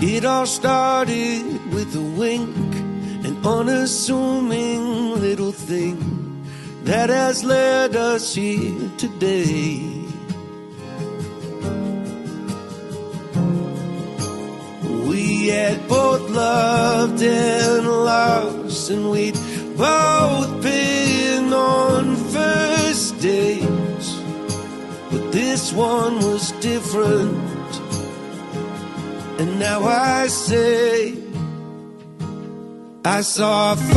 It all started with a wink, an unassuming little thing that has led us here today. We had both loved and lost, and we'd both been on first dates, but this one was different. And now I say, I saw fireworks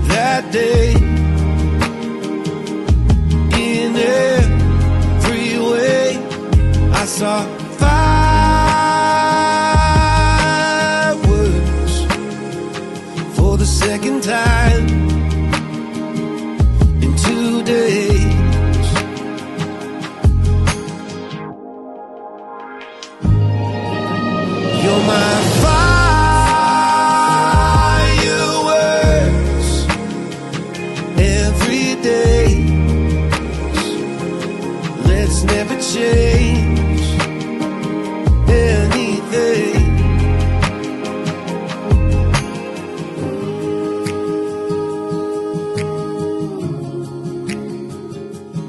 that day in every way. I saw fireworks for the second time in 2 days. You're my fireworks every day. Let's never change anything.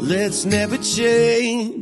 Let's never change